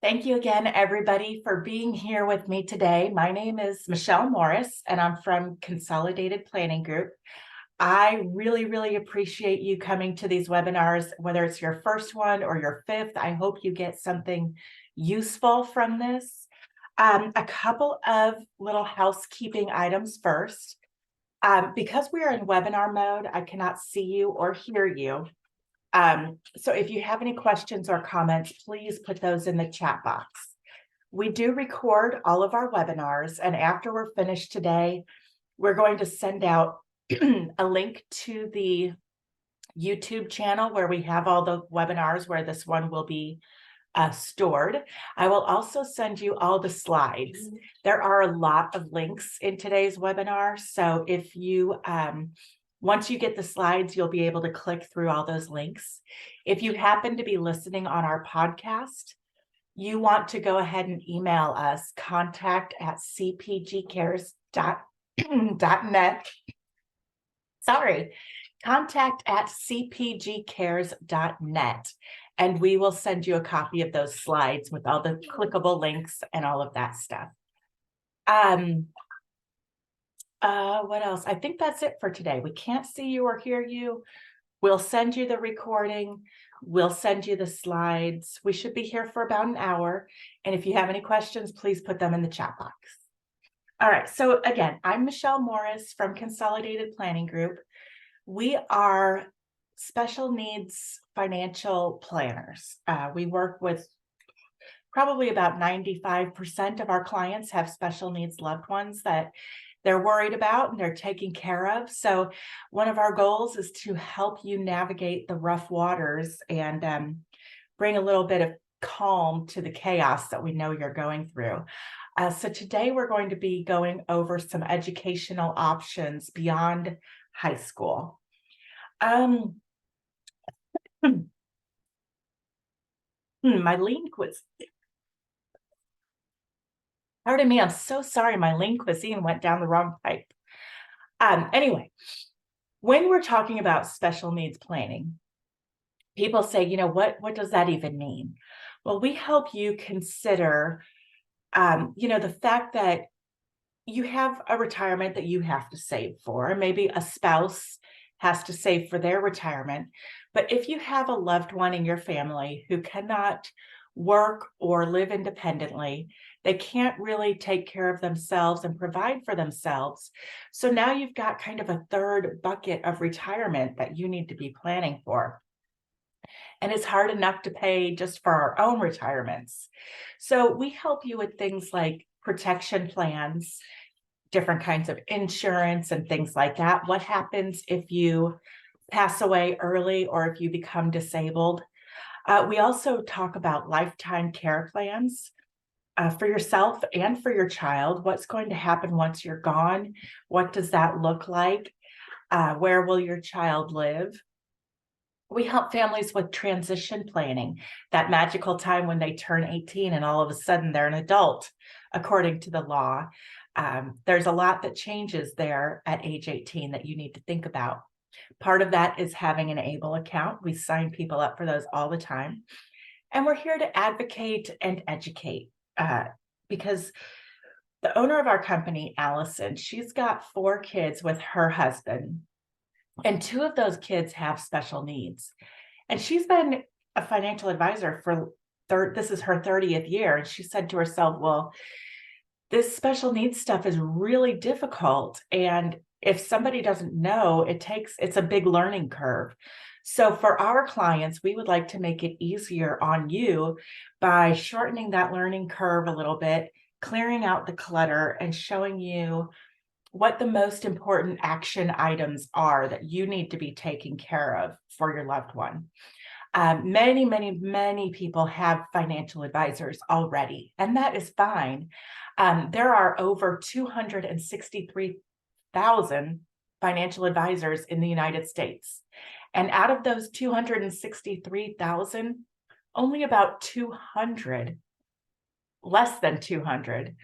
Thank you again, everybody, for being here with me today. My name is Michelle Morris, and I'm from Consolidated Planning Group. I really appreciate you coming to these webinars, whether it's your first one or your fifth. I hope you get something useful from this. A couple of little housekeeping items first. Because we are in webinar mode, I cannot see you or hear you. So if you have any questions or comments, please put those in the chat box. We do record all of our webinars, and after we're finished today, we're going to send out a link to the YouTube channel where we have all the webinars where this one will be stored. I will also send you all the slides. There are a lot of links in today's webinar, so if you once you get the slides, you'll be able to click through all those links. If you happen to be listening on our podcast, you want to go ahead and email us, contact@cpgcares.net. Sorry, contact@cpgcares.net. And we will send you a copy of those slides with all the clickable links and all of that stuff. What else? I think that's it for today. We can't see you or hear you. We'll send you the recording. We'll send you the slides. We should be here for about an hour. And if you have any questions, please put them in the chat box. All right. So again, I'm Michelle Morris from Consolidated Planning Group. We are special needs financial planners. We work with probably about 95% of our clients have special needs loved ones that they're worried about and they're taking care of. So one of our goals is to help you navigate the rough waters and bring a little bit of calm to the chaos that we know you're going through. So today we're going to be going over some educational options beyond high school. My lean quiz. Pardon me, I'm so sorry. My lean cuisine went down the wrong pipe. Anyway, when we're talking about special needs planning, people say, what does that even mean? Well, we help you consider, the fact that you have a retirement that you have to save for, maybe a spouse has to save for their retirement. But if you have a loved one in your family who cannot work or live independently, they can't really take care of themselves and provide for themselves. So now you've got kind of a third bucket of retirement that you need to be planning for. And it's hard enough to pay just for our own retirements. So we help you with things like protection plans, different kinds of insurance and things like that. What happens if you pass away early or if you become disabled? We also talk about lifetime care plans for yourself and for your child. What's going to happen once you're gone? What does that look like? Where will your child live? We help families with transition planning, that magical time when they turn 18 and all of a sudden they're an adult, according to the law. There's a lot that changes there at age 18 that you need to think about. Part of that is having an ABLE account. We sign people up for those all the time. And we're here to advocate and educate because the owner of our company, Allison, she's got 4 kids with her husband. And 2 of those kids have special needs. And she's been a financial advisor for this is her 30th year. And she said to herself, well, this special needs stuff is really difficult. And if somebody doesn't know, it's a big learning curve. So for our clients, we would like to make it easier on you by shortening that learning curve a little bit, clearing out the clutter and showing you what the most important action items are that you need to be taking care of for your loved one. Many people have financial advisors already, and that is fine. There are over 263,000 financial advisors in the United States. And out of those 263,000, only about 200, less than 200,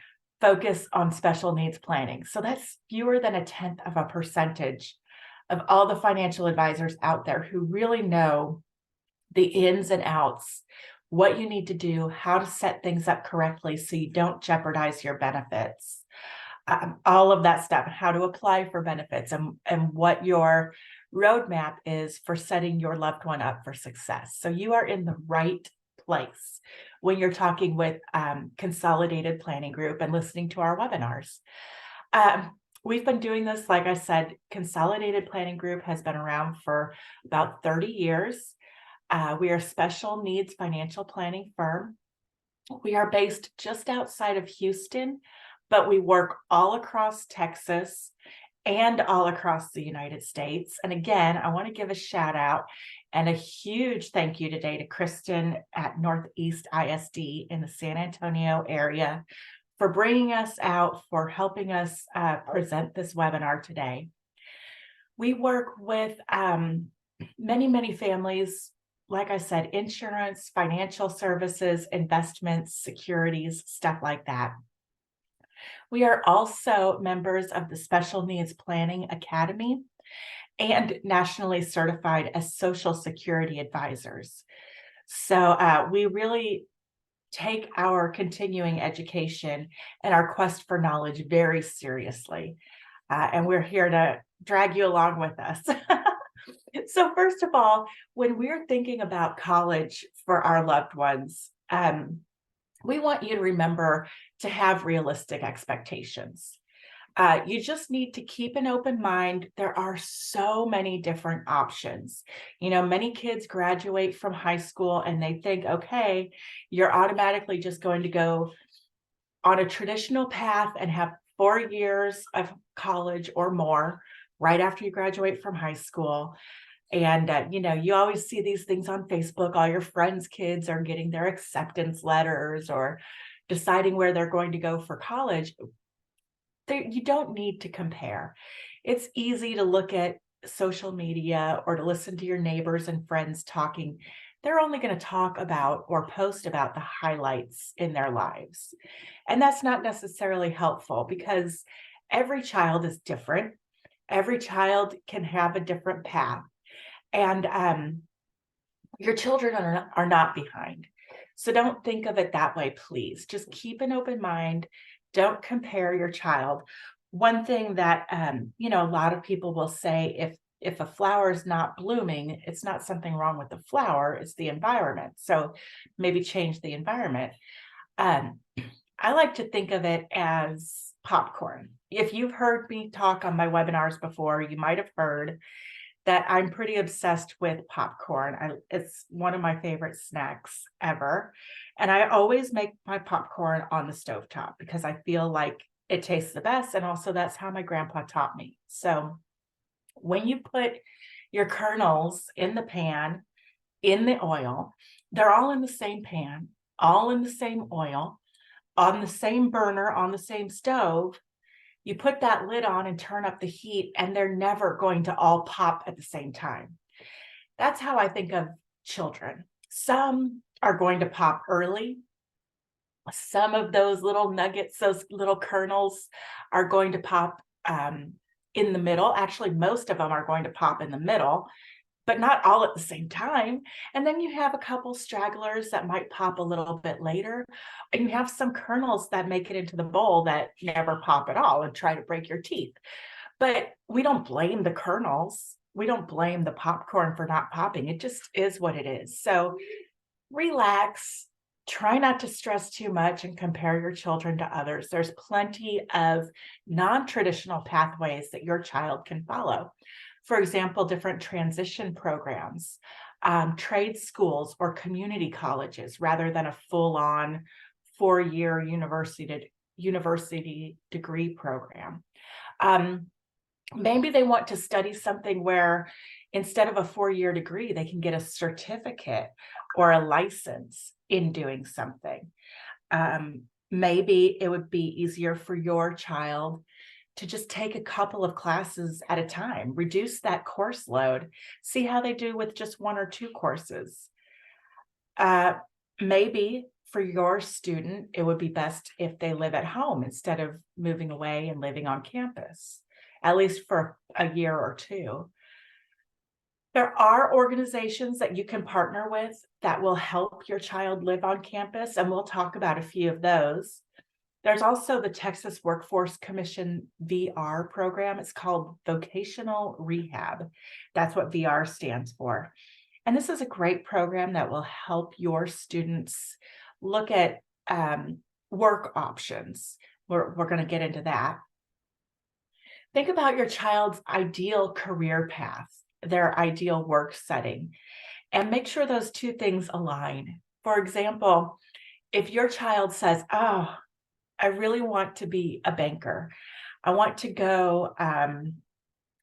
focus on special needs planning. So that's fewer than 0.1% of all the financial advisors out there who really know the ins and outs what you need to do, how to set things up correctly so you don't jeopardize your benefits, all of that stuff, how to apply for benefits, and what your roadmap is for setting your loved one up for success. So you are in the right place when you're talking with Consolidated Planning Group and listening to our webinars. We've been doing this, like I said, Consolidated Planning Group has been around for about 30 years. We are a special needs financial planning firm. We are based just outside of Houston, but we work all across Texas and all across the United States. And again, I want to give a shout out and a huge thank you today to Kristen at Northeast ISD in the San Antonio area for bringing us out, for helping us present this webinar today. We work with many, many families, like I said, insurance, financial services, investments, securities, stuff like that. We are also members of the Special Needs Planning Academy and nationally certified as Social Security advisors. So we really take our continuing education and our quest for knowledge very seriously. And we're here to drag you along with us. So first of all, when we're thinking about college for our loved ones, we want you to remember to have realistic expectations. You just need to keep an open mind. There are so many different options. You know, many kids graduate from high school and they think, okay, you're automatically just going to go on a traditional path and have 4 years of college or more right after you graduate from high school. And, you know, you always see these things on Facebook. All your friends' kids are getting their acceptance letters or deciding where they're going to go for college. You don't need to compare. It's easy to look at social media or to listen to your neighbors and friends talking. They're only going to talk about or post about the highlights in their lives. And that's not necessarily helpful because every child is different. Every child can have a different path. And your children are not behind. So don't think of it that way, please. Just keep an open mind. Don't compare your child. One thing that, you know, a lot of people will say, if a flower is not blooming, it's not something wrong with the flower, it's the environment. So maybe change the environment. I like to think of it as popcorn. If you've heard me talk on my webinars before, you might have heard that I'm pretty obsessed with popcorn. It's one of my favorite snacks ever. And I always make my popcorn on the stovetop because I feel like it tastes the best. And also that's how my grandpa taught me. So when you put your kernels in the pan, in the oil, they're all in the same pan, all in the same oil, on the same burner, on the same stove. You put that lid on and turn up the heat, and they're never going to all pop at the same time. That's how I think of children. Some are going to pop early. Some of those little nuggets, those little kernels are going to pop in the middle. Actually, most of them are going to pop in the middle, but not all at the same time. And then you have a couple stragglers that might pop a little bit later. And you have some kernels that make it into the bowl that never pop at all and try to break your teeth. But we don't blame the kernels. We don't blame the popcorn for not popping. It just is what it is. So relax. Try not to stress too much and compare your children to others. There's plenty of non-traditional pathways that your child can follow. For example, different transition programs, trade schools or community colleges, rather than a full-on 4-year university degree program. Maybe they want to study something where instead of a 4-year degree, they can get a certificate or a license in doing something. Maybe it would be easier for your child to just take a couple of classes at a time, reduce that course load, see how they do with just 1 or 2 courses. Maybe for your student, it would be best if they live at home instead of moving away and living on campus, at least for a year or 2. There are organizations that you can partner with that will help your child live on campus, and we'll talk about a few of those. There's also the Texas Workforce Commission VR program. It's called Vocational Rehab. That's what VR stands for. And this is a great program that will help your students look at work options. We're going to get into that. Think about your child's ideal career path, their ideal work setting, and make sure those two things align. For example, if your child says, oh, I really want to be a banker. I want to go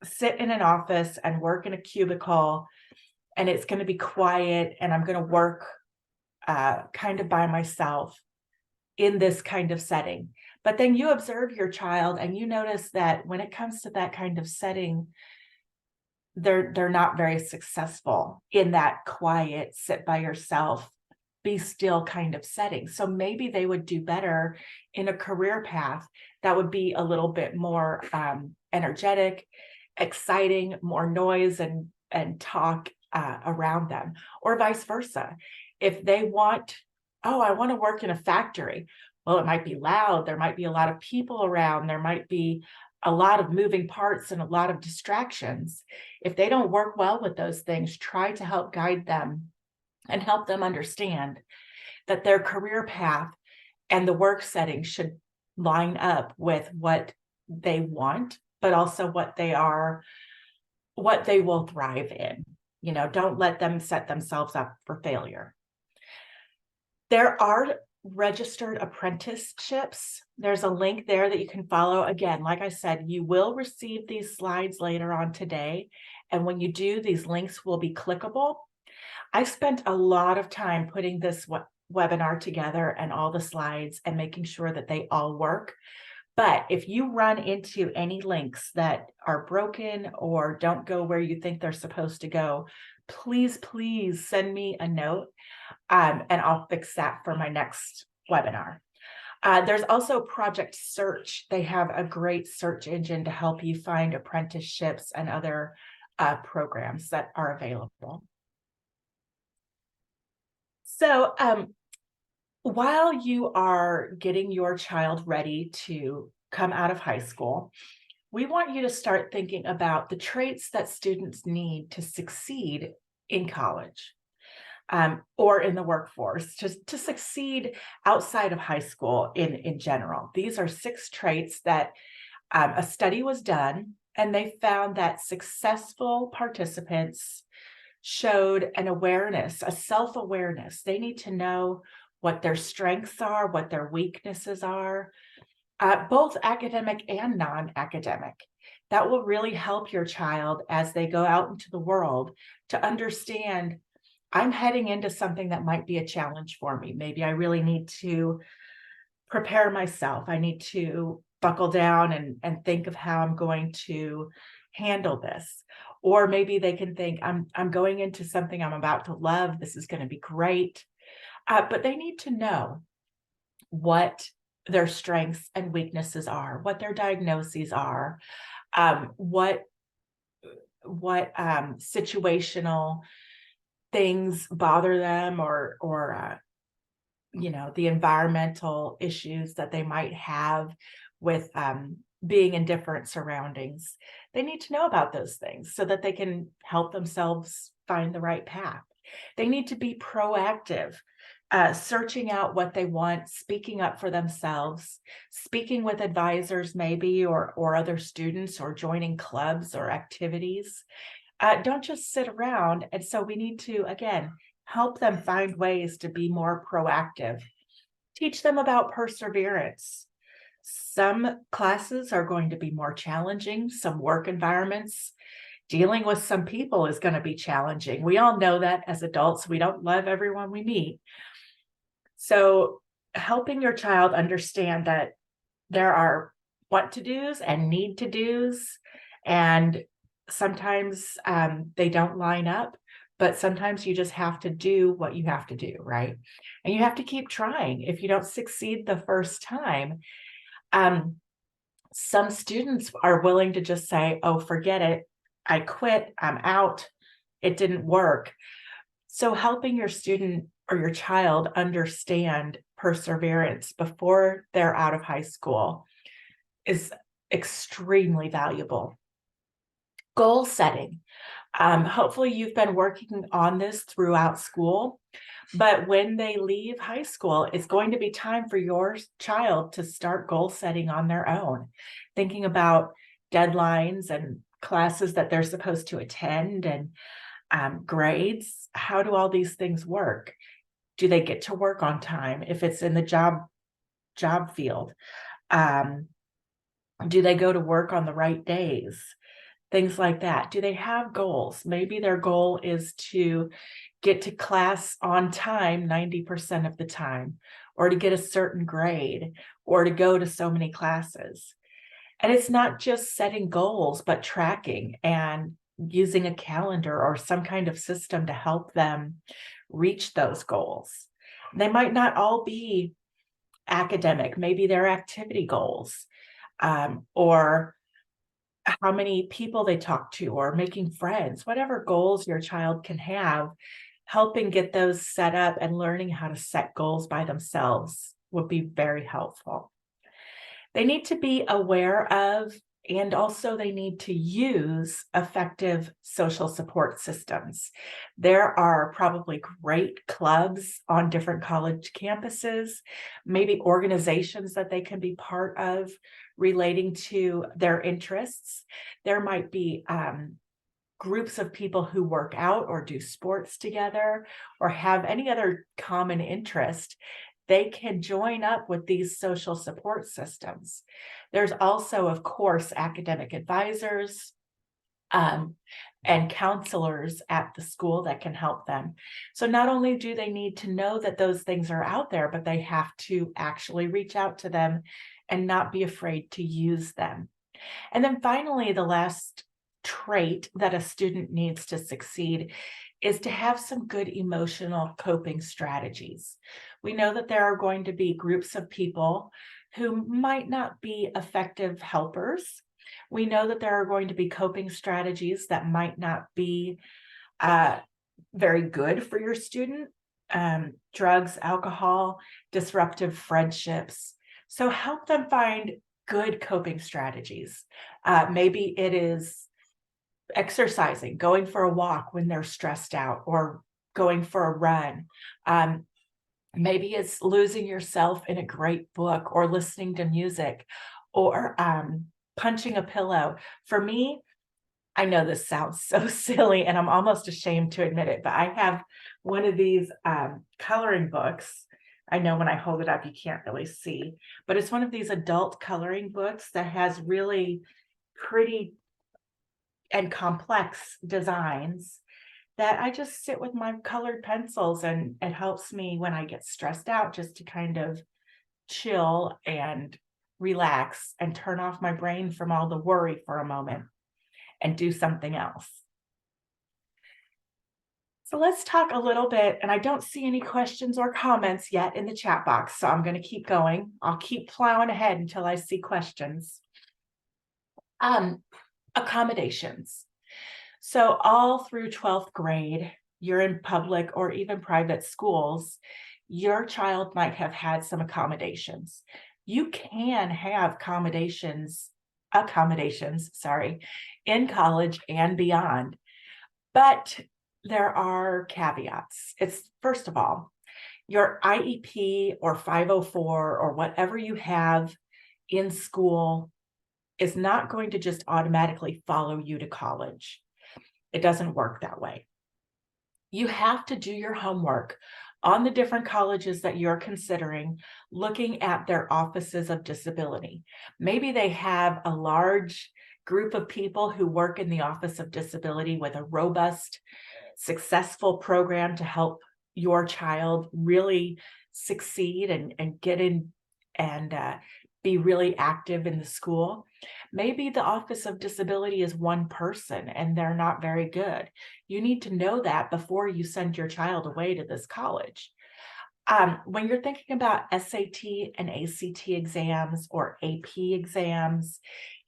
sit in an office and work in a cubicle, and it's going to be quiet, and I'm going to work kind of by myself in this kind of setting. But then you observe your child and you notice that when it comes to that kind of setting, they're not very successful in that quiet, sit by yourself, be still kind of setting. So maybe they would do better in a career path that would be a little bit more energetic, exciting, more noise and talk around them, or vice versa. If they want, oh, I want to work in a factory. Well, it might be loud. There might be a lot of people around. There might be a lot of moving parts and a lot of distractions. If they don't work well with those things, try to help guide them and help them understand that their career path and the work setting should line up with what they want, but also what they will thrive in. You know, don't let them set themselves up for failure. There are registered apprenticeships. There's a link there that you can follow. Again, like I said, you will receive these slides later on today. And when you do, these links will be clickable. I spent a lot of time putting this webinar together and all the slides and making sure that they all work. But if you run into any links that are broken or don't go where you think they're supposed to go, please send me a note and I'll fix that for my next webinar. There's also Project Search. They have a great search engine to help you find apprenticeships and other programs that are available. So while you are getting your child ready to come out of high school, we want you to start thinking about the traits that students need to succeed in college or in the workforce, to succeed outside of high school in general. These are 6 traits that a study was done, and they found that successful participants showed an awareness, a self-awareness. They need to know what their strengths are, what their weaknesses are, both academic and non-academic. That will really help your child as they go out into the world to understand, I'm heading into something that might be a challenge for me. Maybe I really need to prepare myself. I need to buckle down and think of how I'm going to handle this. Or maybe they can think, I'm going into something I'm about to love. This is going to be great. But they need to know what their strengths and weaknesses are, what their diagnoses are, what situational things bother them, or you know, the environmental issues that they might have with being in different surroundings. They need to know about those things so that they can help themselves find the right path. They need to be proactive, searching out what they want, speaking up for themselves, speaking with advisors maybe, or other students, or joining clubs or activities. Don't just sit around. And so we need to, again, help them find ways to be more proactive. Teach them about perseverance. Some classes are going to be more challenging. Some work environments, dealing with some people is going to be challenging. We all know that as adults, we don't love everyone we meet. So helping your child understand that there are want to do's and need to do's, and sometimes they don't line up, but sometimes you just have to do what you have to do, right? And you have to keep trying. If you don't succeed the first time, some students are willing to just say, oh, forget it. I quit. I'm out. it didn't work. So helping your student or your child understand perseverance before they're out of high school is extremely valuable. Goal setting. Hopefully you've been working on this throughout school, but when they leave high school, it's going to be time for your child to start goal setting on their own, thinking about deadlines and classes that they're supposed to attend and grades. How do all these things work? Do they get to work on time if it's in the job field? Do they go to work on the right days? Things like that. Do they have goals? Maybe their goal is to get to class on time 90% of the time, or to get a certain grade, or to go to so many classes. And it's not just setting goals, but tracking and using a calendar or some kind of system to help them reach those goals. They might not all be academic, maybe they're activity goals, or how many people they talk to, or making friends, whatever goals your child can have, helping get those set up and learning how to set goals by themselves would be very helpful. They need to be aware of, and also they need to use effective social support systems. There are probably great clubs on different college campuses, maybe organizations that they can be part of relating to their interests. There might be groups of people who work out or do sports together or have any other common interest. They can join up with these social support systems. There's also, of course, academic advisors and counselors at the school that can help them. So not only do they need to know that those things are out there, but they have to actually reach out to them and not be afraid to use them. And then finally, the last trait that a student needs to succeed is to have some good emotional coping strategies. We know that there are going to be groups of people who might not be effective helpers. We know that there are going to be coping strategies that might not be very good for your student. Drugs, alcohol, disruptive friendships. So help them find good coping strategies. Maybe it is exercising, going for a walk when they're stressed out, or going for a run. Maybe it's losing yourself in a great book, or listening to music, or punching a pillow. For me, I know this sounds so silly and I'm almost ashamed to admit it, but I have one of these coloring books. I know when I hold it up, you can't really see, but it's one of these adult coloring books that has really pretty and complex designs that I just sit with my colored pencils, and it helps me when I get stressed out just to kind of chill and relax and turn off my brain from all the worry for a moment and do something else. So let's talk a little bit, and I don't see any questions or comments yet in the chat box, so I'm going to keep going. I'll keep plowing ahead until I see questions. Accommodations. So all through 12th grade, you're in public or even private schools, your child might have had some accommodations. You can have accommodations, in college and beyond, but there are caveats. It's, first of all, your IEP or 504 or whatever you have in school is not going to just automatically follow you to college. It doesn't work that way. You have to do your homework on the different colleges that you're considering, looking at their offices of disability. Maybe they have a large group of people who work in the Office of Disability with a robust, successful program to help your child really succeed and get in and be really active in the school. Maybe the Office of Disability is one person and they're not very good. You need to know that before you send your child away to this college. When you're thinking about SAT and ACT exams or AP exams,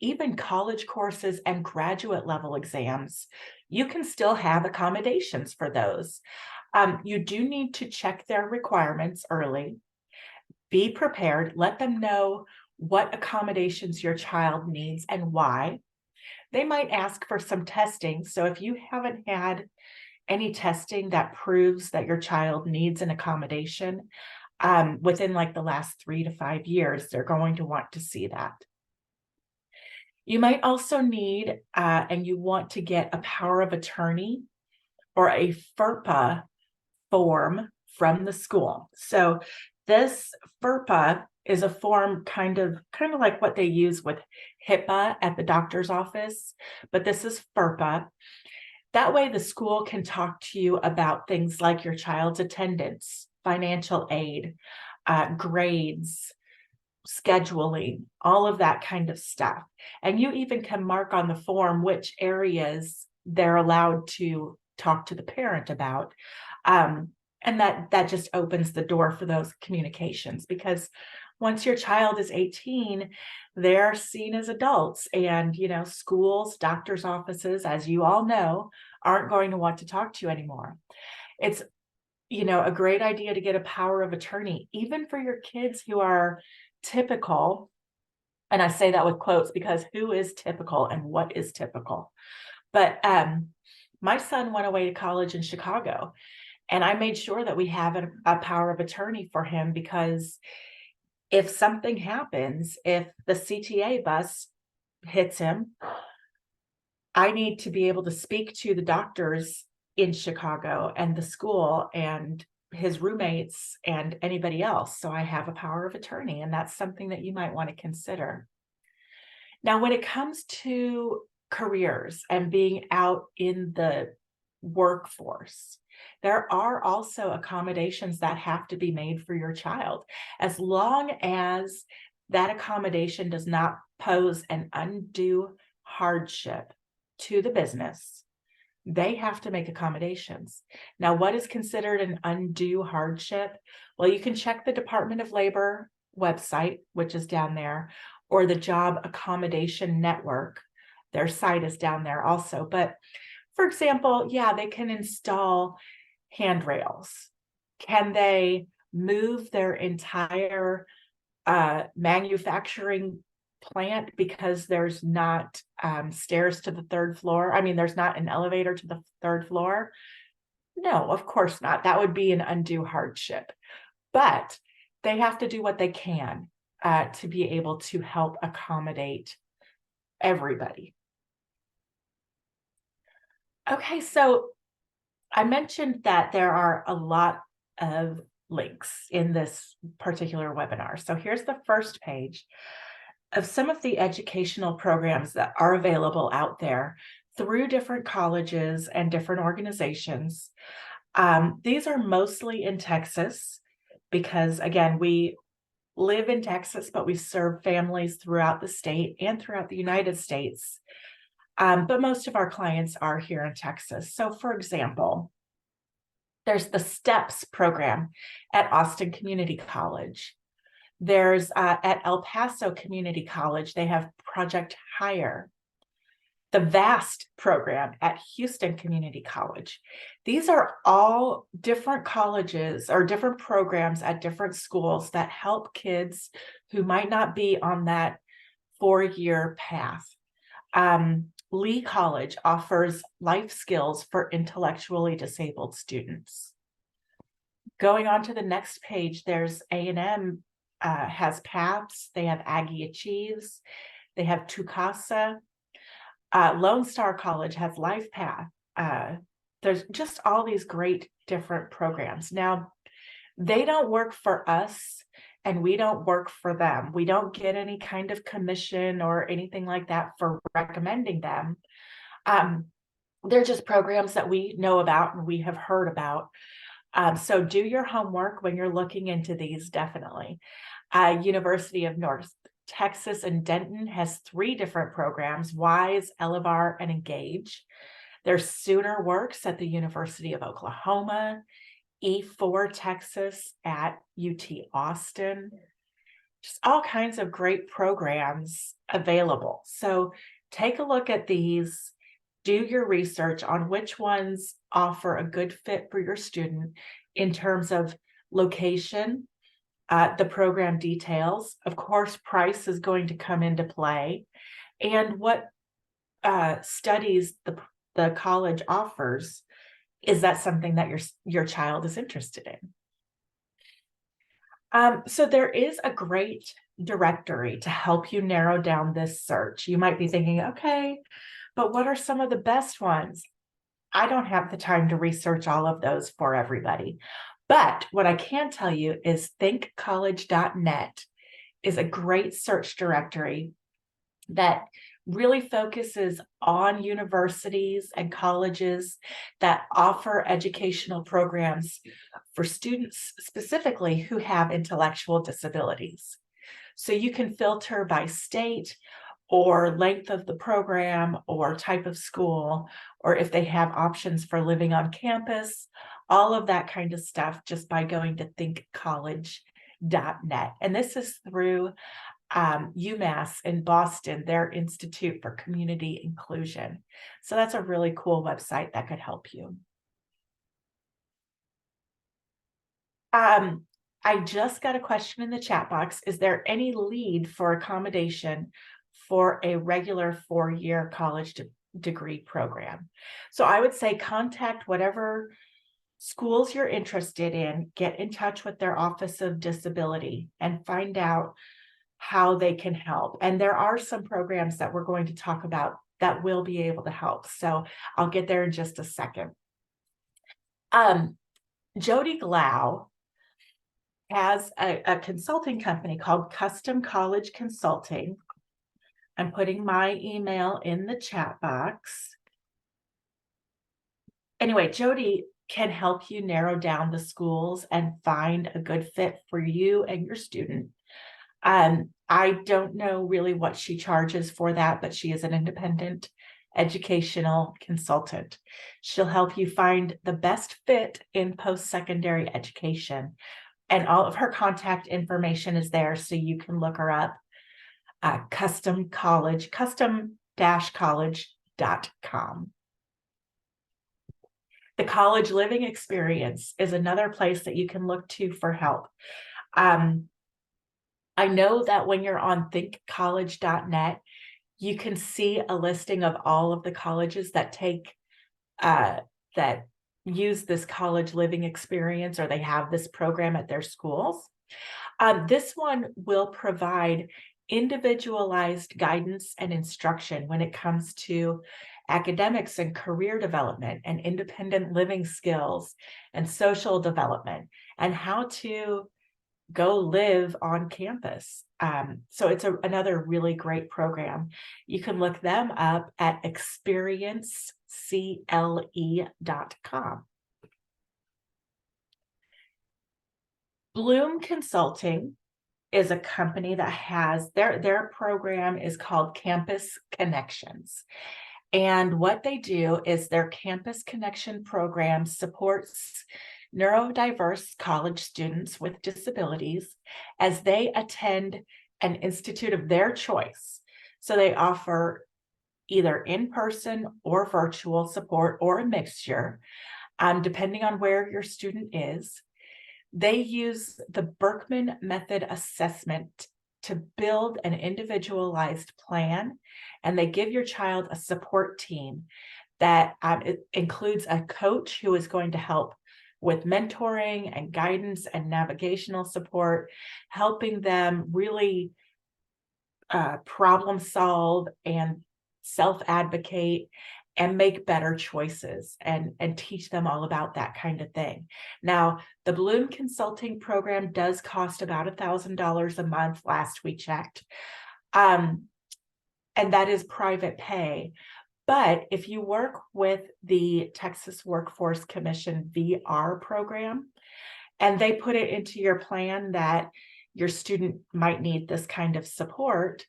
even college courses and graduate level exams, you can still have accommodations for those. You do need to check their requirements early. Be prepared, let them know what accommodations your child needs and why. They might ask for some testing. So if you haven't had any testing that proves that your child needs an accommodation within like the last 3 to 5 years, they're going to want to see that. You might also need, and you want to get a power of attorney or a FERPA form from the school. So this FERPA is a form kind of like what they use with HIPAA at the doctor's office, but this is FERPA. That way the school can talk to you about things like your child's attendance, financial aid, grades, scheduling, all of that kind of stuff. And you even can mark on the form which areas they're allowed to talk to the parent about. And that just opens the door for those communications, because once your child is 18, they're seen as adults, and schools, doctors' offices, as you all know, aren't going to want to talk to you anymore. It's a great idea to get a power of attorney, even for your kids who are typical. And I say that with quotes because who is typical and what is typical? But my son went away to college in Chicago, and I made sure that we have a power of attorney for him, because if something happens, if the CTA bus hits him, I need to be able to speak to the doctors in Chicago and the school and his roommates and anybody else. So I have a power of attorney, and that's something that you might want to consider. Now, when it comes to careers and being out in the workforce, there are also accommodations that have to be made for your child. As long as that accommodation does not pose an undue hardship to the business, they have to make accommodations. Now, what is considered an undue hardship? Well, you can check the Department of Labor website, which is down there, or the Job Accommodation Network. Their site is down there also. But for example, yeah, they can install handrails. Can they move their entire manufacturing plant because there's not stairs to the third floor? I mean, there's not an elevator to the third floor. No, of course not. That would be an undue hardship. But they have to do what they can to be able to help accommodate everybody. Okay, so I mentioned that there are a lot of links in this particular webinar. So here's the first page of some of the educational programs that are available out there through different colleges and different organizations. These are mostly in Texas because, again, we live in Texas, but we serve families throughout the state and throughout the United States. But most of our clients are here in Texas. So, for example, there's the STEPS program at Austin Community College. There's at El Paso Community College, they have Project Hire. The VAST program at Houston Community College. These are all different colleges or different programs at different schools that help kids who might not be on that 4-year path. Lee College offers life skills for intellectually disabled students. Going on to the next page, there's A&M has PATHS, they have Aggie Achieves, they have TUCASA. Lone Star College has LifePath. There's just all these great different programs. Now, they don't work for us and we don't work for them. We don't get any kind of commission or anything like that for recommending them. They're just programs that we know about and we have heard about. So do your homework when you're looking into these, definitely. University of North Texas and Denton has 3 different programs: WISE, Elevar, and Engage. There's Sooner Works at the University of Oklahoma, E4 Texas at UT Austin. Just all kinds of great programs available. So take a look at these. do your research on which ones offer a good fit for your student in terms of location, the program details. Of course, price is going to come into play, and what studies the college offers. Is that something that your child is interested in? So there is a great directory to help you narrow down this search. You might be thinking, okay, but what are some of the best ones? I don't have the time to research all of those for everybody. But what I can tell you is thinkcollege.net is a great search directory that really focuses on universities and colleges that offer educational programs for students specifically who have intellectual disabilities. So you can filter by state or length of the program or type of school, or if they have options for living on campus, all of that kind of stuff just by going to thinkcollege.net. And this is through UMass in Boston, their Institute for Community Inclusion. So that's a really cool website that could help you. I just got a question in the chat box. Is there any lead for accommodation for a regular 4-year college degree program? So I would say contact whatever schools you're interested in, get in touch with their Office of Disability and find out how they can help. And there are some programs that we're going to talk about that will be able to help. So I'll get there in just a second. Jody Glau has a consulting company called Custom College Consulting. I'm putting my email in the chat box. Anyway, Jody can help you narrow down the schools and find a good fit for you and your student. I don't know really what she charges for that, but she is an independent educational consultant. She'll help you find the best fit in post-secondary education. And all of her contact information is there, so you can look her up. custom-college.com. The College Living Experience is another place that you can look to for help. I know that when you're on thinkcollege.net, you can see a listing of all of the colleges that take that use this college living experience, or they have this program at their schools. This one will provide individualized guidance and instruction when it comes to academics and career development and independent living skills and social development and how to go live on campus. So it's another really great program. You can look them up at experiencecle.com. Bloom Consulting is a company that has their program is called Campus Connections. And what they do is their Campus Connection program supports neurodiverse college students with disabilities as they attend an institute of their choice. So they offer either in-person or virtual support or a mixture, depending on where your student is. They use the Berkman Method assessment to build an individualized plan, and they give your child a support team that it includes a coach who is going to help with mentoring and guidance and navigational support, helping them really problem solve and self-advocate and make better choices and teach them all about that kind of thing. Now, the Bloom Consulting program does cost about $1,000 a month last we checked. And that is private pay. But if you work with the Texas Workforce Commission VR program, and they put it into your plan that your student might need this kind of support,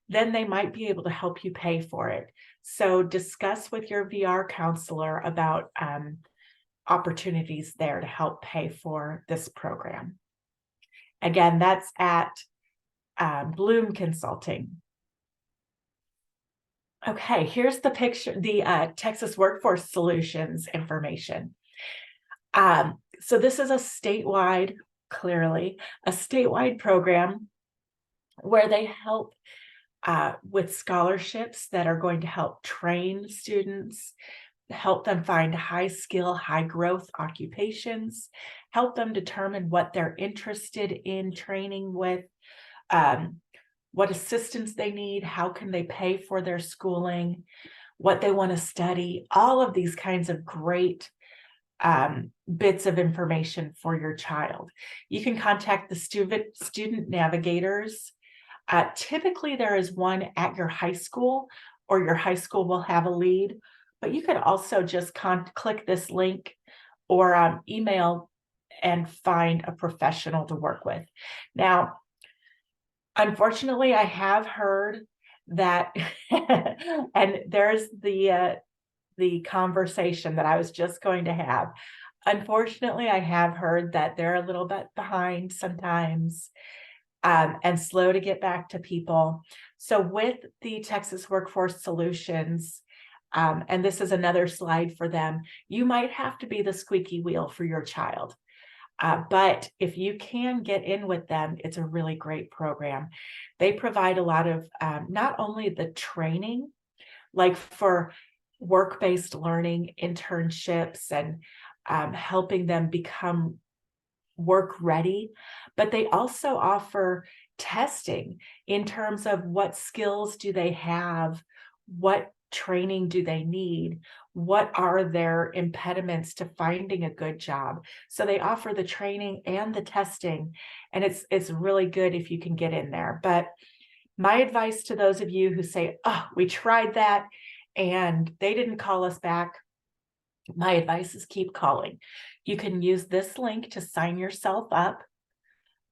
then they might be able to help you pay for it. So discuss with your VR counselor about opportunities there to help pay for this program. Again, that's at Bloom Consulting. Okay, here's the picture, the Texas Workforce Solutions information. So this is a statewide, clearly, a statewide program where they help with scholarships that are going to help train students, help them find high skill, high growth occupations, help them determine what they're interested in training with, what assistance they need, how can they pay for their schooling, what they want to study, all of these kinds of great bits of information for your child. You can contact the student navigators. Typically, there is one at your high school, or your high school will have a lead, but you could also just click this link or email and find a professional to work with. Now, unfortunately, I have heard that, and there's the conversation that I was just going to have. Unfortunately, I have heard that they're a little bit behind sometimes, and slow to get back to people. So with the Texas Workforce Solutions, and this is another slide for them, you might have to be the squeaky wheel for your child. But if you can get in with them, it's a really great program. They provide a lot of not only the training, like for work-based learning, internships, and helping them become work ready, but they also offer testing in terms of what skills do they have, what training do they need, what are their impediments to finding a good job. So they offer the training and the testing, and it's really good if you can get in there. But my advice to those of you who say, oh, we tried that and they didn't call us back, my advice is keep calling. You can use this link to sign yourself up.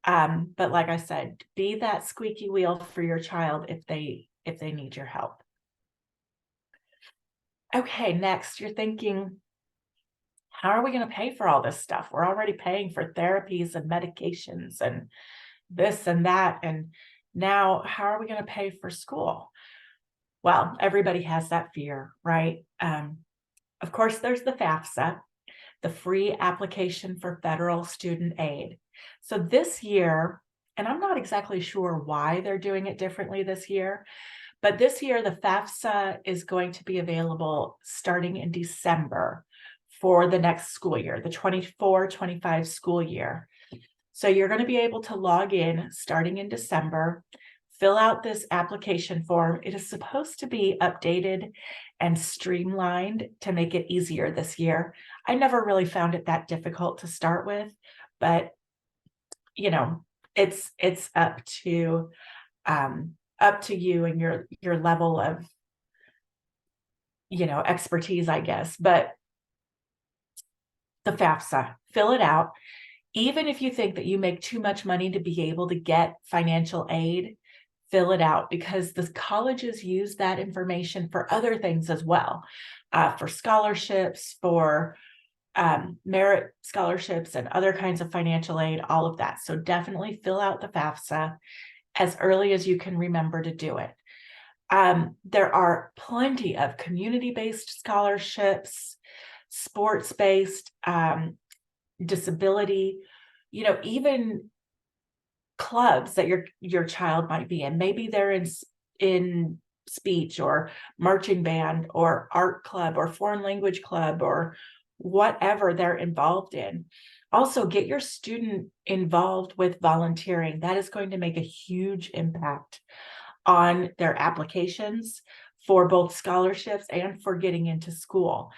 But like I said, be that squeaky wheel for your child if they need your help. Okay, next, you're thinking, how are we going to pay for all this stuff? We're already paying for therapies and medications and this and that. And now how are we going to pay for school? Well, everybody has that fear, right? Of course, there's the FAFSA, the free application for federal student aid. So this year, and I'm not exactly sure why they're doing it differently this year, but this year the FAFSA is going to be available starting in December for the next school year, the 24-25 school year. So you're going to be able to log in starting in December, fill out this application form. It is supposed to be updated and streamlined to make it easier this year. I never really found it that difficult to start with, but you know, it's up to you and your level of, expertise, I guess. But the FAFSA, fill it out. Even if you think that you make too much money to be able to get financial aid, fill it out, because the colleges use that information for other things as well, for scholarships, for merit scholarships, and other kinds of financial aid, all of that. So definitely fill out the FAFSA as early as you can remember to do it. There are plenty of community-based scholarships, sports-based, disability, even clubs that your child might be in. Maybe they're in speech or marching band or art club or foreign language club or whatever they're involved in. Also, get your student involved with volunteering. That is going to make a huge impact on their applications for both scholarships and for getting into school.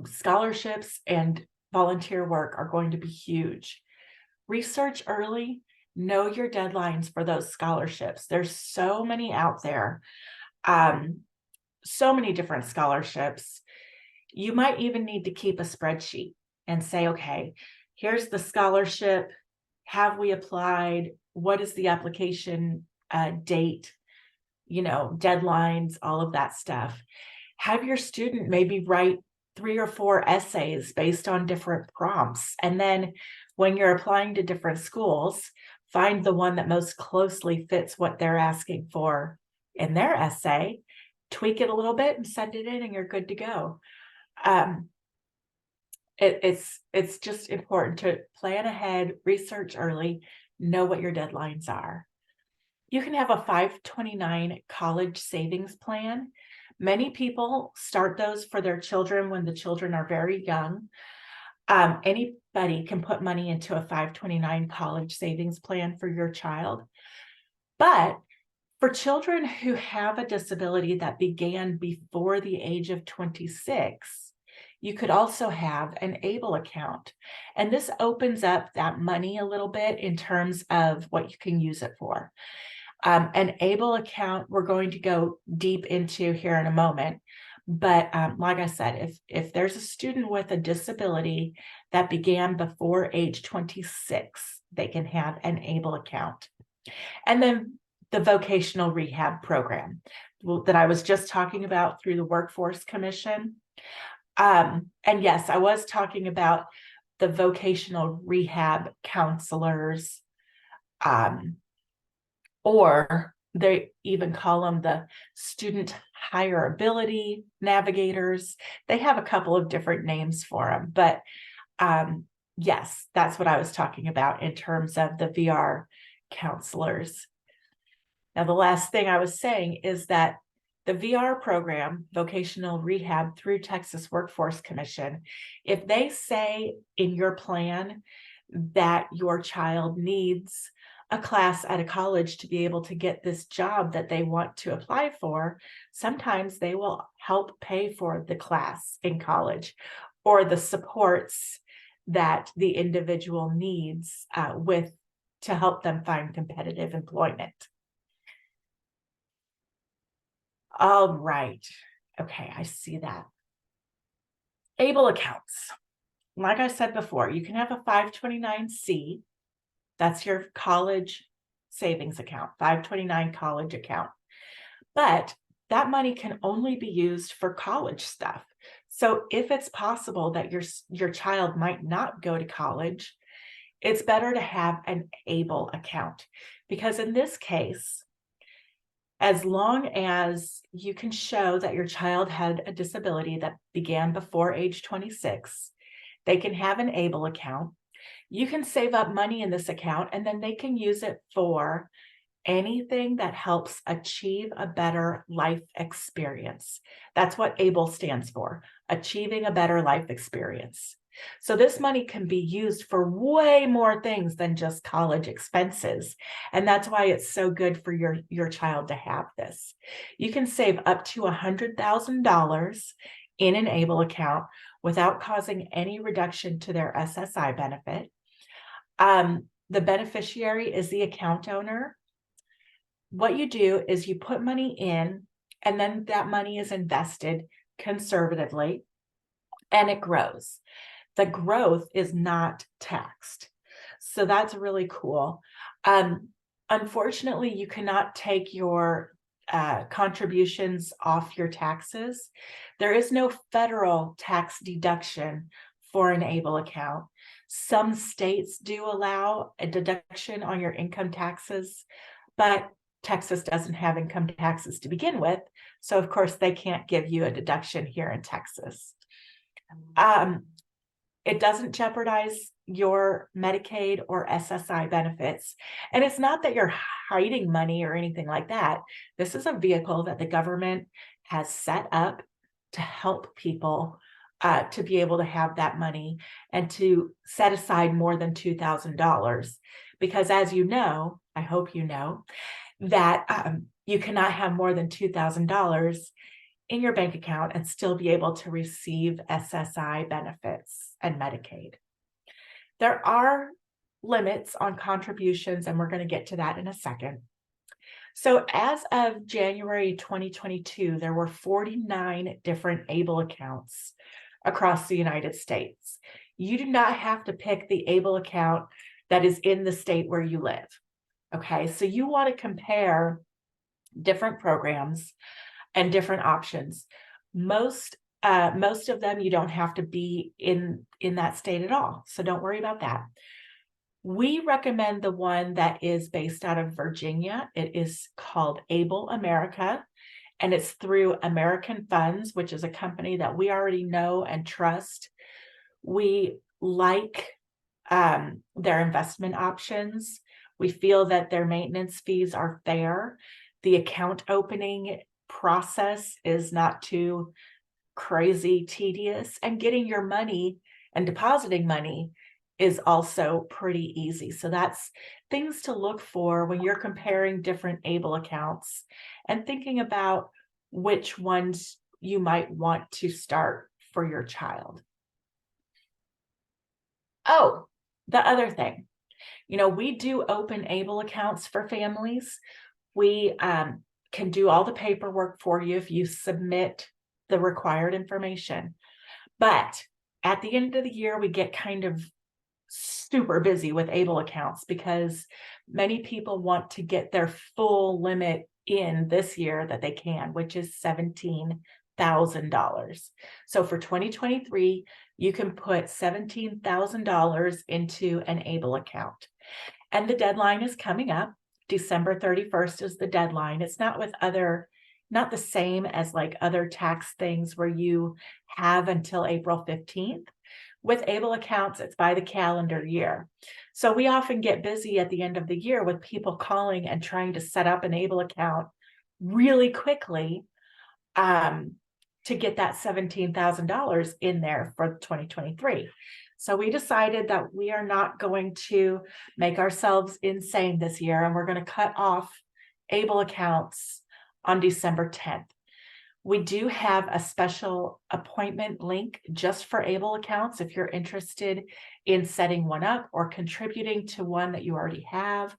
Scholarships and volunteer work are going to be huge. Research early, know your deadlines for those scholarships. There's so many out there, so many different scholarships. You might even need to keep a spreadsheet and say, okay, here's the scholarship. Have we applied? What is the application date? Deadlines, all of that stuff. Have your student maybe write 3 or 4 essays based on different prompts. And then when you're applying to different schools, find the one that most closely fits what they're asking for in their essay, tweak it a little bit and send it in and you're good to go. It's just important to plan ahead, research early, know what your deadlines are. You can have a 529 college savings plan. Many people start those for their children when the children are very young. Anybody can put money into a 529 college savings plan for your child. But for children who have a disability that began before the age of 26, you could also have an ABLE account. And this opens up that money a little bit in terms of what you can use it for. An ABLE account, we're going to go deep into here in a moment. But like I said, if there's a student with a disability that began before age 26, they can have an ABLE account. And then the vocational rehab program that I was just talking about through the Workforce Commission. And yes, I was talking about the vocational rehab counselors, or they even call them the student hireability navigators. They have a couple of different names for them, but yes, that's what I was talking about in terms of the VR counselors. Now, the last thing I was saying is that the VR program, vocational rehab through Texas Workforce Commission, if they say in your plan that your child needs a class at a college to be able to get this job that they want to apply for, sometimes they will help pay for the class in college or the supports that the individual needs to help them find competitive employment. All right. Okay, I see that. ABLE accounts. Like I said before, you can have a 529C. That's your college savings account, 529 college account. But that money can only be used for college stuff. So if it's possible that your child might not go to college, it's better to have an ABLE account, because in this case, as long as you can show that your child had a disability that began before age 26, they can have an ABLE account. You can save up money in this account, and then they can use it for anything that helps achieve a better life experience. That's what ABLE stands for, achieving a better life experience. So this money can be used for way more things than just college expenses. And that's why it's so good for your child to have this. You can save up to $100,000 in an ABLE account without causing any reduction to their SSI benefit. The beneficiary is the account owner. What you do is you put money in, and then that money is invested conservatively, and it grows. The growth is not taxed. So that's really cool. Unfortunately, you cannot take your contributions off your taxes. There is no federal tax deduction for an ABLE account. Some states do allow a deduction on your income taxes, but Texas doesn't have income taxes to begin with. So of course they can't give you a deduction here in Texas. It doesn't jeopardize your Medicaid or SSI benefits. And it's not that you're hiding money or anything like that. This is a vehicle that the government has set up to help people to be able to have that money and to set aside more than $2,000. Because as you know, I hope you know, that you cannot have more than $2,000 in your bank account and still be able to receive SSI benefits and Medicaid. There are limits on contributions, and we're going to get to that in a second. So as of January 2022, there were 49 different ABLE accounts across the United States. You do not have to pick the ABLE account that is in the state where you live. Okay, so you want to compare different programs and different options. Most of them you don't have to be in that state at all, so don't worry about that. We recommend the one that is based out of Virginia. It is called Able America, and it's through American Funds, which is a company that we already know and trust. We like their investment options. We feel that their maintenance fees are fair. The account opening process is not too crazy tedious, and getting your money and depositing money is also pretty easy. So that's things to look for when you're comparing different Able accounts and thinking about which ones you might want to start for your child. Oh, the other thing, we do open Able accounts for families. We can do all the paperwork for you if you submit the required information. But at the end of the year, we get kind of super busy with Able accounts because many people want to get their full limit in this year that they can, which is $17,000. So for 2023, you can put $17,000 into an Able account. And the deadline is coming up. December 31st is the deadline. It's not not the same as like other tax things where you have until April 15th. With Able accounts, it's by the calendar year. So we often get busy at the end of the year with people calling and trying to set up an Able account really quickly to get that $17,000 in there for 2023. So we decided that we are not going to make ourselves insane this year, and we're going to cut off Able accounts on December 10th. We do have a special appointment link just for Able accounts if you're interested in setting one up or contributing to one that you already have,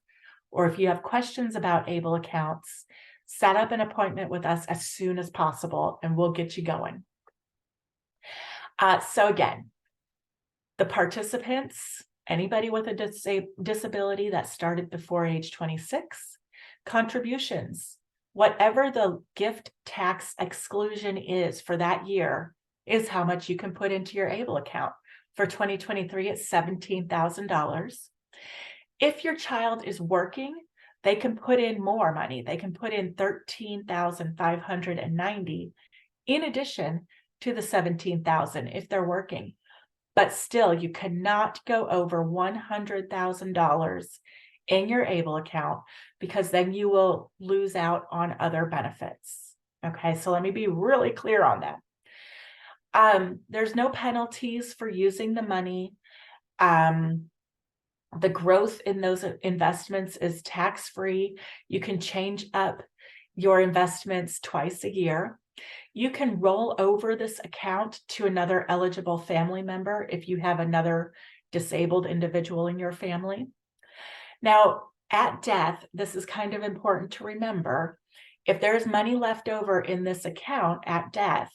or if you have questions about Able accounts, set up an appointment with us as soon as possible and we'll get you going. So again, the participants, anybody with a disability that started before age 26, contributions, whatever the gift tax exclusion is for that year is how much you can put into your Able account. For 2023, it's $17,000. If your child is working, they can put in more money. They can put in $13,590 in addition to the $17,000 if they're working. But still, you cannot go over $100,000 in your Able account because then you will lose out on other benefits. Okay, so let me be really clear on that. There's no penalties for using the money. The growth in those investments is tax-free. You can change up your investments twice a year. You can roll over this account to another eligible family member if you have another disabled individual in your family. Now, at death, this is kind of important to remember. If there's money left over in this account at death,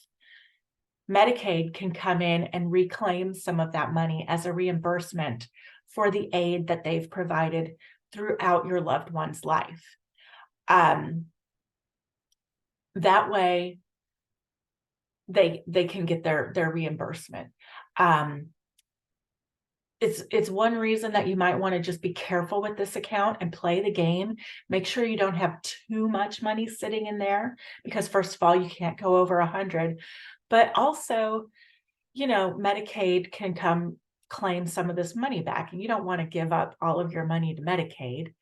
Medicaid can come in and reclaim some of that money as a reimbursement for the aid that they've provided throughout your loved one's life. That way, they can get their reimbursement. It's one reason that you might want to just be careful with this account and play the game. Make sure you don't have too much money sitting in there because first of all, you can't go over 100, but also, Medicaid can come claim some of this money back and you don't want to give up all of your money to Medicaid.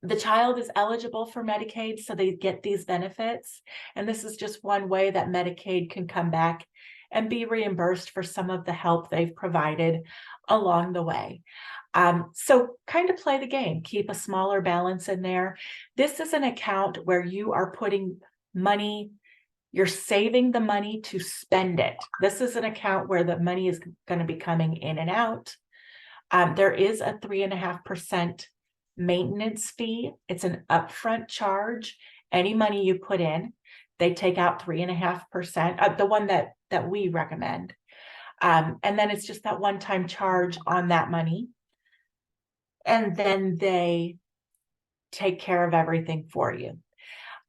The child is eligible for Medicaid, so they get these benefits. And this is just one way that Medicaid can come back and be reimbursed for some of the help they've provided along the way. So kind of play the game, keep a smaller balance in there. This is an account where you are putting money, you're saving the money to spend it. This is an account where the money is going to be coming in and out. There is a 3.5% maintenance fee. It's an upfront charge. Any money you put in, they take out 3.5%, the one that we recommend. And then it's just that one-time charge on that money. And then they take care of everything for you.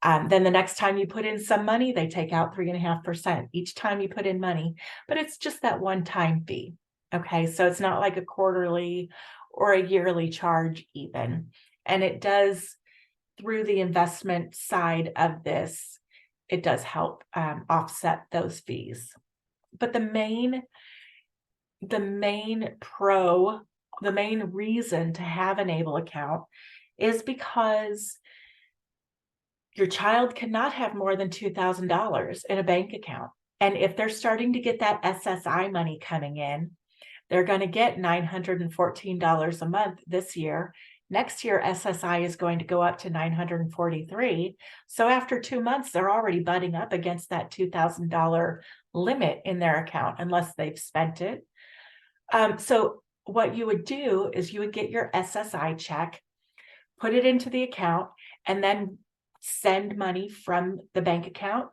Then the next time you put in some money, they take out 3.5% each time you put in money, but it's just that one-time fee. Okay, so it's not like a quarterly or a yearly charge even. And it does, through the investment side of this, it does help offset those fees. But the main reason to have an ABLE account is because your child cannot have more than $2,000 in a bank account. And if they're starting to get that SSI money coming in, they're going to get $914 a month this year. Next year, SSI is going to go up to $943. So after 2 months, they're already butting up against that $2,000 limit in their account, unless they've spent it. So what you would do is you would get your SSI check, put it into the account, and then send money from the bank account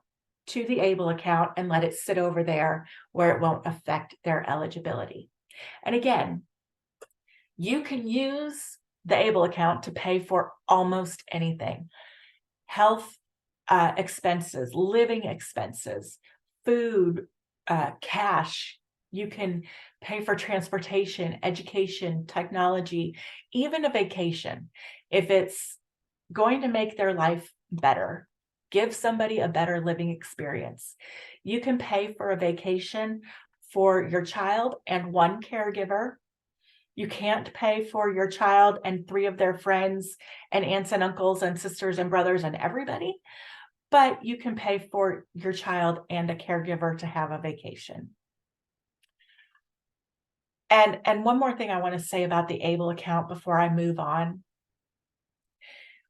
to the ABLE account and let it sit over there where it won't affect their eligibility. And again, you can use the ABLE account to pay for almost anything. Health expenses, living expenses, food, cash. You can pay for transportation, education, technology, even a vacation. If it's going to make their life better, give somebody a better living experience, you can pay for a vacation for your child and one caregiver. You can't pay for your child and 3 of their friends and aunts and uncles and sisters and brothers and everybody, but you can pay for your child and a caregiver to have a vacation. And one more thing I want to say about the ABLE account before I move on.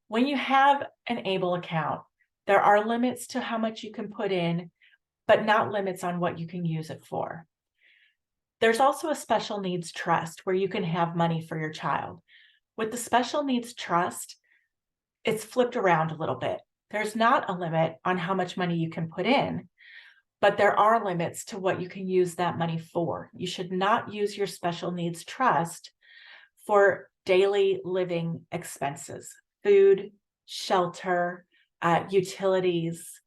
When you have an ABLE account, there are limits to how much you can put in, but not limits on what you can use it for. There's also a special needs trust where you can have money for your child. With the special needs trust, it's flipped around a little bit. There's not a limit on how much money you can put in, but there are limits to what you can use that money for. You should not use your special needs trust for daily living expenses, food, shelter, utilities,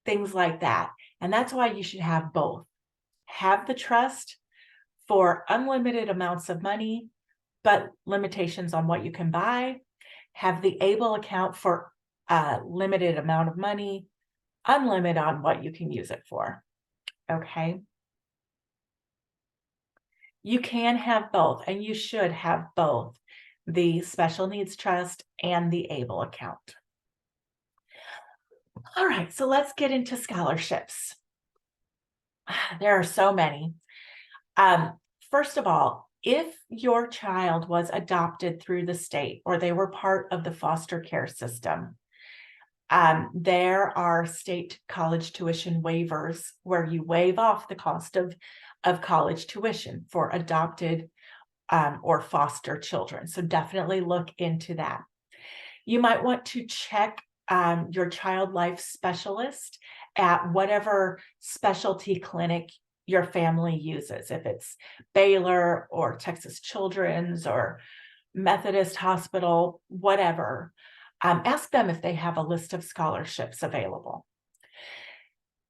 things like that. And that's why you should have both. Have the trust for unlimited amounts of money, but limitations on what you can buy. Have the ABLE account for a limited amount of money, unlimited on what you can use it for. Okay. You can have both, and you should have both the special needs trust and the ABLE account. All right, so let's get into scholarships. There are so many. First of all, if your child was adopted through the state or they were part of the foster care system, there are state college tuition waivers where you waive off the cost of college tuition for adopted or foster children. So definitely look into that. You might want to check your child life specialist at whatever specialty clinic your family uses, if it's Baylor or Texas Children's or Methodist Hospital, whatever. Ask them if they have a list of scholarships available.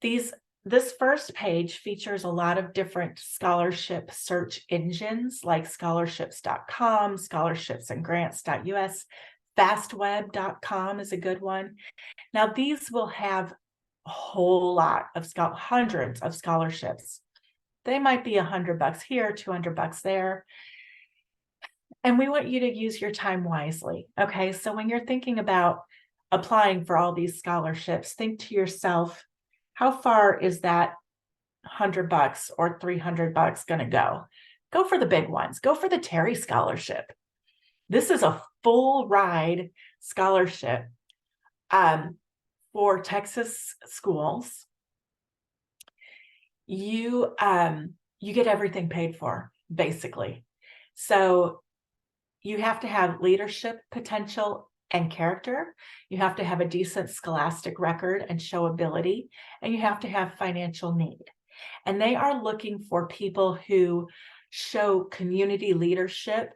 This first page features a lot of different scholarship search engines like scholarships.com, scholarsipsandgrants.us, fastweb.com is a good one. Now, these will have a whole lot of hundreds of scholarships. They might be $100 here, $200 there. And we want you to use your time wisely. Okay, so when you're thinking about applying for all these scholarships, think to yourself, how far is that $100 or $300 going to go? Go for the big ones. Go for the Terry Scholarship. This is a full ride scholarship for Texas schools. You get everything paid for, basically. So you have to have leadership potential and character. You have to have a decent scholastic record and show ability, and you have to have financial need. And they are looking for people who show community leadership,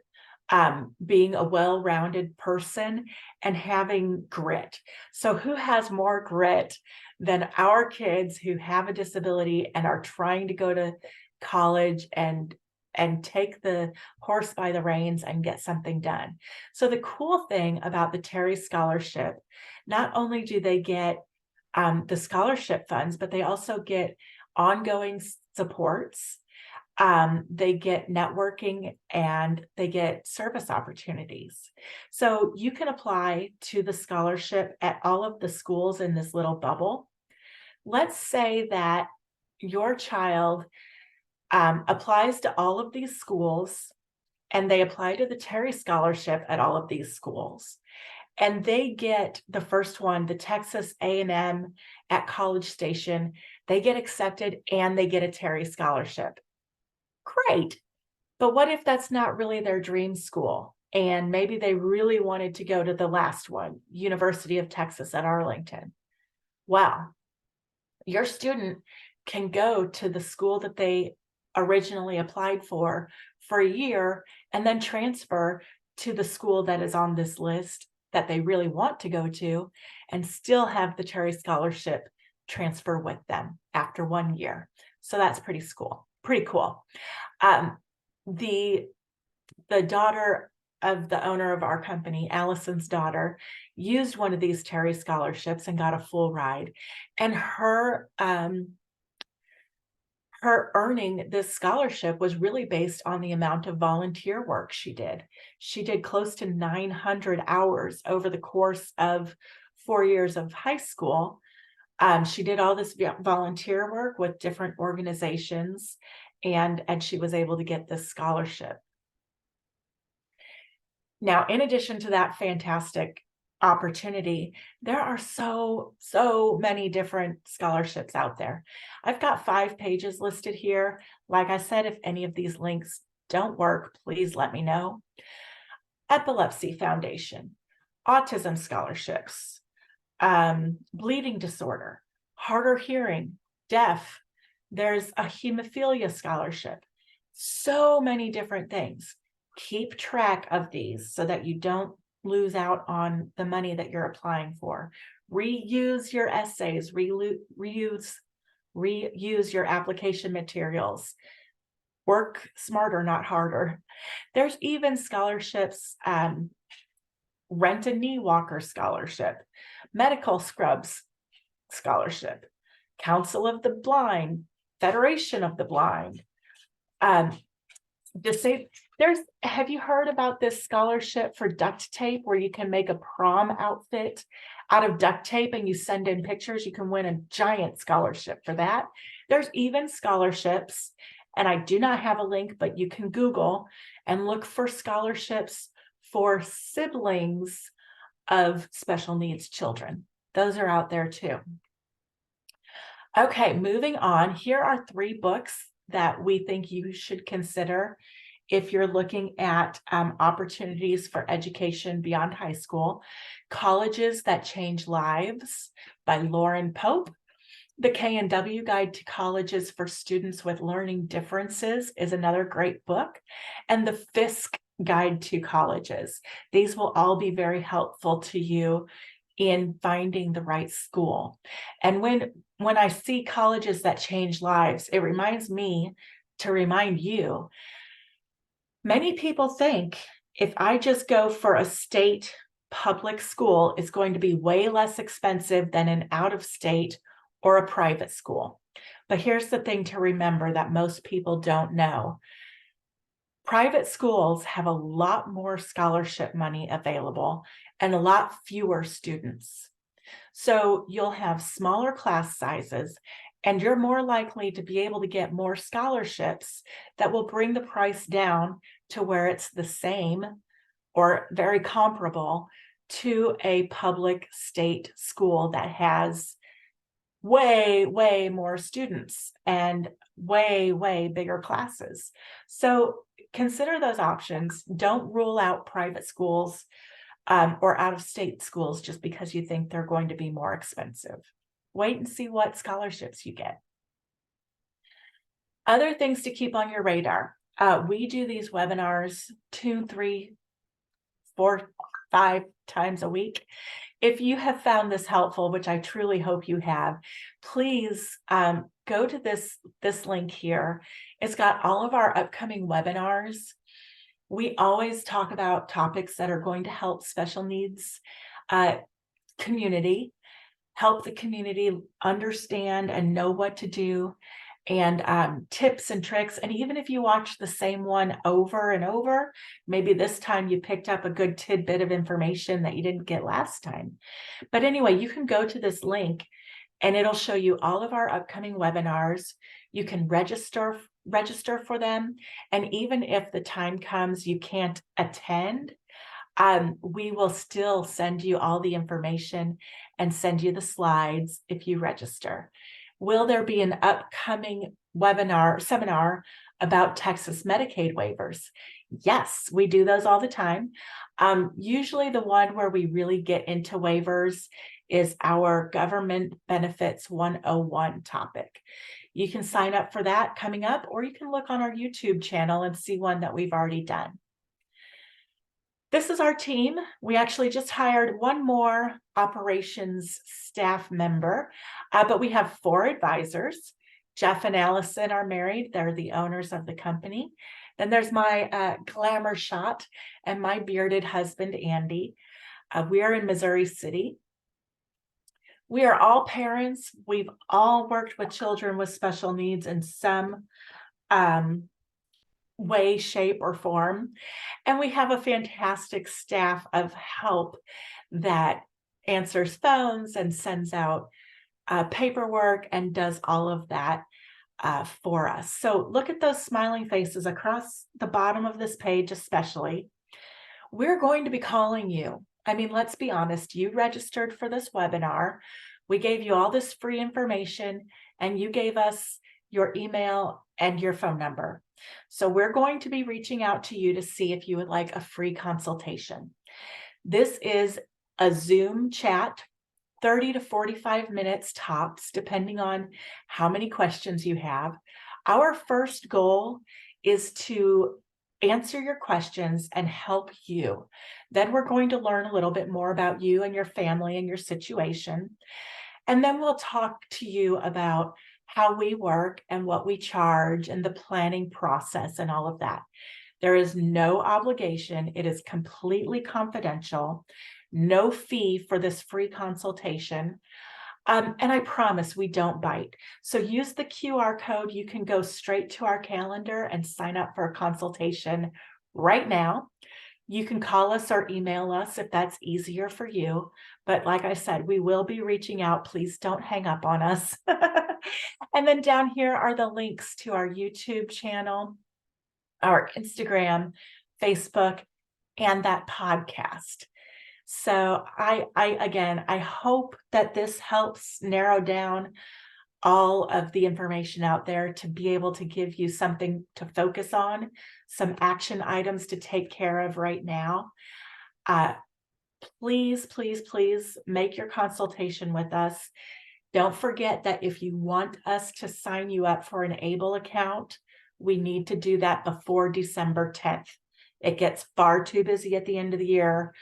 being a well-rounded person and having grit. So who has more grit than our kids who have a disability and are trying to go to college and and take the horse by the reins and get something done. So the cool thing about the Terry Scholarship, not only do they get the scholarship funds, but they also get ongoing supports. They get networking and they get service opportunities. So you can apply to the scholarship at all of the schools in this little bubble. Let's say that your child applies to all of these schools and they apply to the Terry Scholarship at all of these schools. And they get the first one, the Texas A&M at College Station. They get accepted and they get a Terry Scholarship. Great. But what if that's not really their dream school? And maybe they really wanted to go to the last one, University of Texas at Arlington. Well, your student can go to the school that they originally applied for a year and then transfer to the school that is on this list that they really want to go to and still have the Terry Scholarship transfer with them after 1 year. So that's pretty cool. The daughter of the owner of our company, Allison's daughter, used one of these Terry Scholarships and got a full ride. And her earning this scholarship was really based on the amount of volunteer work she did. She did close to 900 hours over the course of 4 years of high school. She did all this volunteer work with different organizations, and she was able to get this scholarship. Now, in addition to that fantastic opportunity, there are so many different scholarships out there. I've got 5 pages listed here. Like I said, if any of these links don't work, please let me know. Epilepsy Foundation, autism scholarships, bleeding disorder, hard of hearing, deaf. There's a hemophilia scholarship. So many different things. Keep track of these so that you don't lose out on the money that you're applying for. Reuse your essays, reuse your application materials. Work smarter, not harder. There's even scholarships, Rent a Knee Walker Scholarship, Medical Scrubs Scholarship, Council of the Blind, Federation of the Blind. Have you heard about this scholarship for duct tape where you can make a prom outfit out of duct tape and you send in pictures? You can win a giant scholarship for that. There's even scholarships, and I do not have a link, but you can Google and look for scholarships for siblings of special needs children. Those are out there too. Okay, moving on. Here are 3 books that we think you should consider if you're looking at opportunities for education beyond high school. Colleges That Change Lives by Lauren Pope. The K&W Guide to Colleges for Students with Learning Differences is another great book. And the Fisk Guide to Colleges. These will all be very helpful to you in finding the right school. And when I see Colleges That Change Lives, it reminds me to remind you, many people think if I just go for a state public school, it's going to be way less expensive than an out-of-state or a private school. But here's the thing to remember that most people don't know. Private schools have a lot more scholarship money available and a lot fewer students. So you'll have smaller class sizes and you're more likely to be able to get more scholarships that will bring the price down to where it's the same or very comparable to a public state school that has way more students and way bigger classes. So consider those options. Don't rule out private schools or out-of-state schools just because you think they're going to be more expensive. Wait and see what scholarships you get. Other things to keep on your radar. We do these webinars 2, 3, 4, 5 times a week. If you have found this helpful, which I truly hope you have, please go to this link here It's got all of our upcoming webinars. We always talk about topics that are going to help special needs community, help the community understand and know what to do, and tips and tricks. And even if you watch the same one over and over, maybe this time you picked up a good tidbit of information that you didn't get last time. But anyway, you can go to this link and it'll show you all of our upcoming webinars. You can register for them. And even if the time comes you can't attend, we will still send you all the information and send you the slides if you register. Will there be an upcoming seminar about Texas Medicaid waivers? Yes, we do those all the time. Usually the one where we really get into waivers is our Government Benefits 101 topic. You can sign up for that coming up, or you can look on our YouTube channel and see one that we've already done. This is our team. We actually just hired one more operations staff member, but we have 4 advisors. Jeff and Allison are married. They're the owners of the company. Then there's my glamour shot and my bearded husband, Andy. We are in Missouri City. We are all parents. We've all worked with children with special needs in some way, shape, or form. And we have a fantastic staff of help that answers phones and sends out paperwork and does all of that for us. So look at those smiling faces across the bottom of this page, especially. We're going to be calling you. I mean, let's be honest, you registered for this webinar. We gave you all this free information and you gave us your email and your phone number. So we're going to be reaching out to you to see if you would like a free consultation. This is a Zoom chat, 30 to 45 minutes tops, depending on how many questions you have. Our first goal is to answer your questions and help you. Then we're going to learn a little bit more about you and your family and your situation. And then we'll talk to you about how we work and what we charge and the planning process and all of that. There is no obligation. It is completely confidential. No fee for this free consultation. And I promise we don't bite. So use the QR code. You can go straight to our calendar and sign up for a consultation right now. You can call us or email us if that's easier for you. But like I said, we will be reaching out. Please don't hang up on us. And then down here are the links to our YouTube channel, our Instagram, Facebook, and that podcast. So I hope that this helps narrow down all of the information out there to be able to give you something to focus on, some action items to take care of right now. Please, please, please make your consultation with us. Don't forget that if you want us to sign you up for an ABLE account, we need to do that before December 10th. It gets far too busy at the end of the year.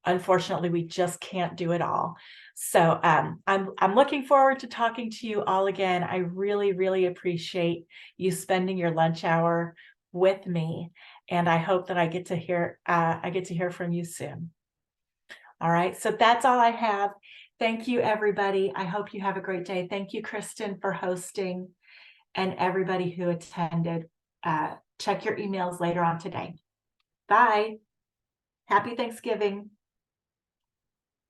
Unfortunately, we just can't do it all. So I'm looking forward to talking to you all again. I really, really appreciate you spending your lunch hour with me, and I hope that I get to hear from you soon. All right, so that's all I have. Thank you, everybody. I hope you have a great day. Thank you, Kristen, for hosting, and everybody who attended. Check your emails later on today. Bye. Happy Thanksgiving.